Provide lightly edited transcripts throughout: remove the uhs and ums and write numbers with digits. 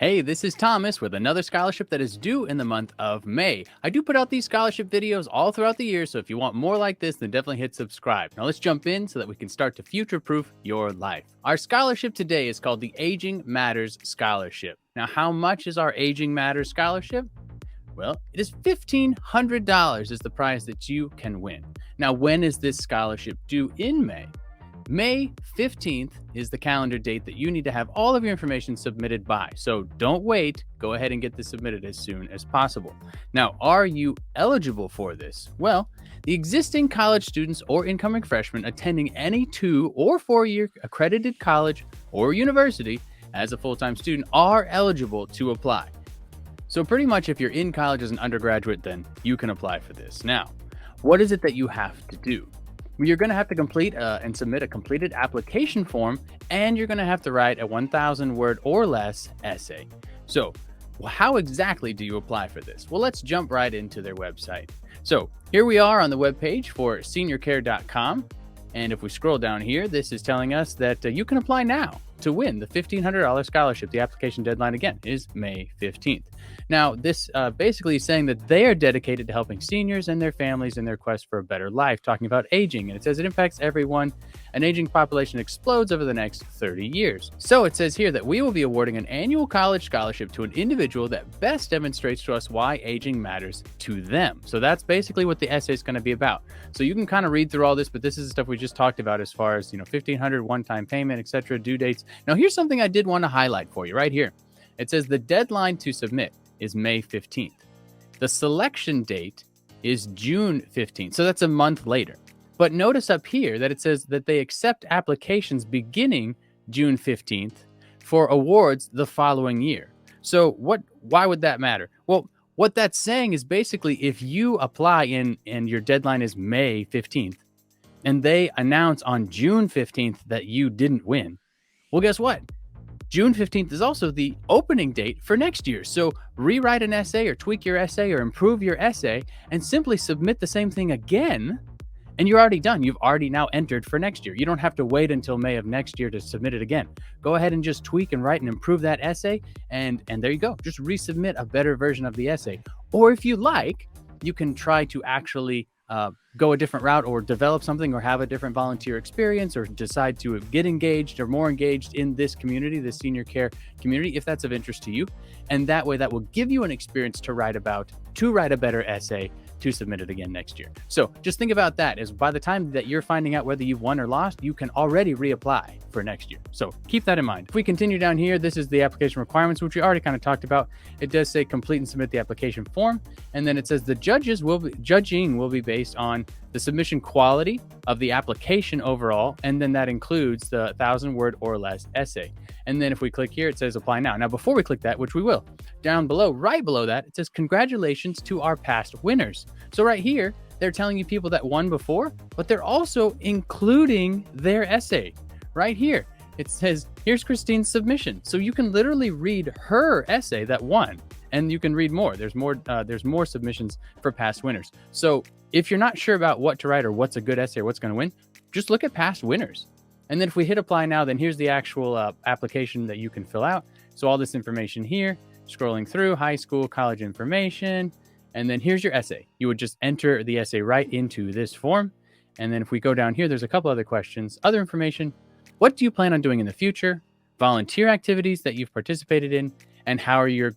Hey, this is Thomas with another scholarship that is due in the month of May. I do put out these scholarship videos all throughout the year, so if you want more like this, then definitely hit subscribe. Now let's jump in so that we can start to future-proof your life. Our scholarship today is called the Aging Matters Scholarship. Now, how much is our Aging Matters Scholarship? Well, it is $1,500 is the prize that you can win. Now, when is this scholarship due in May? May 15th is the calendar date that you need to have all of your information submitted by. So don't wait. Go ahead and get this submitted as soon as possible. Now, are you eligible for this? Well, the existing college students or incoming freshmen attending any 2 or 4-year accredited college or university as a full-time student are eligible to apply. So pretty much if you're in college as an undergraduate, then you can apply for this. Now, what is it that you have to do? You're going to have to complete and submit a completed application form, and you're going to have to write a 1,000 word or less essay. So how exactly do you apply for this? Well, let's jump right into their website. So here we are on the webpage for seniorcare.com. And if we scroll down here, this is telling us that you can apply now to win the $1,500 scholarship. The application deadline, again, is May 15th. Now, this basically is saying that they are dedicated to helping seniors and their families in their quest for a better life, talking about aging. And it says it impacts everyone. An aging population explodes over the next 30 years. So it says here that we will be awarding an annual college scholarship to an individual that best demonstrates to us why aging matters to them. So that's basically what the essay is going to be about. So you can kind of read through all this, but this is the stuff we just talked about as far as, $1,500 one-time payment, etc., due dates. Now, here's something I did want to highlight for you right here. It says the deadline to submit is May 15th. The selection date is June 15th. So that's a month later. But notice up here that it says that they accept applications beginning June 15th for awards the following year. So why would that matter? Well, what that's saying is basically if you apply and your deadline is May 15th and they announce on June 15th that you didn't win, well, guess what? June 15th is also the opening date for next year. So rewrite an essay or tweak your essay or improve your essay and simply submit the same thing again. And you're already done. You've already now entered for next year. You don't have to wait until May of next year to submit it again. Go ahead and just tweak and write and improve that essay. And there you go. Just resubmit a better version of the essay. Or if you like, you can try to actually go a different route or develop something or have a different volunteer experience or decide to get engaged or more engaged in this community, the senior care community, if that's of interest to you. And that way that will give you an experience to write a better essay to submit it again next year. So just think about that as by the time that you're finding out whether you've won or lost, you can already reapply for next year. So keep that in mind. If we continue down here, this is the application requirements, which we already kind of talked about. It does say complete and submit the application form. And then it says the judging will be based on the submission quality of the application overall. And then that includes the 1,000 word or less essay. And then if we click here, it says apply now. Now, before we click that, which we will, down below, right below that, it says congratulations to our past winners. So right here, they're telling you people that won before, but they're also including their essay right here. It says, here's Christine's submission. So you can literally read her essay that won, and you can read more. There's more submissions for past winners. So if you're not sure about what to write or what's a good essay or what's going to win, just look at past winners. And then if we hit apply now, then here's the actual application that you can fill out. So all this information here, scrolling through high school, college information, and then here's your essay. You would just enter the essay right into this form. And then if we go down here, there's a couple other questions, other information. What do you plan on doing in the future? Volunteer activities that you've participated in, and how are you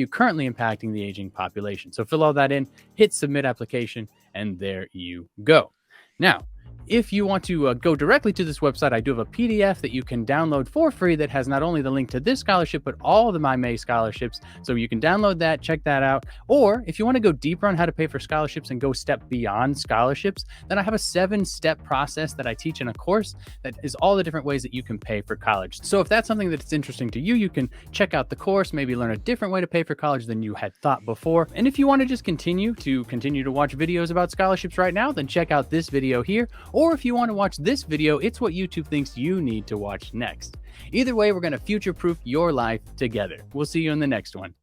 currently impacting the aging population? So fill all that in, hit submit application, and there you go. Now, if you want to go directly to this website, I do have a PDF that you can download for free that has not only the link to this scholarship, but all of my May scholarships. So you can download that, check that out. Or if you want to go deeper on how to pay for scholarships and go step beyond scholarships, then I have a 7-step process that I teach in a course that is all the different ways that you can pay for college. So if that's something that's interesting to you, you can check out the course, maybe learn a different way to pay for college than you had thought before. And if you want to just continue to watch videos about scholarships right now, then check out this video here. Or if you want to watch this video, it's what YouTube thinks you need to watch next. Either way, we're going to future-proof your life together. We'll see you in the next one.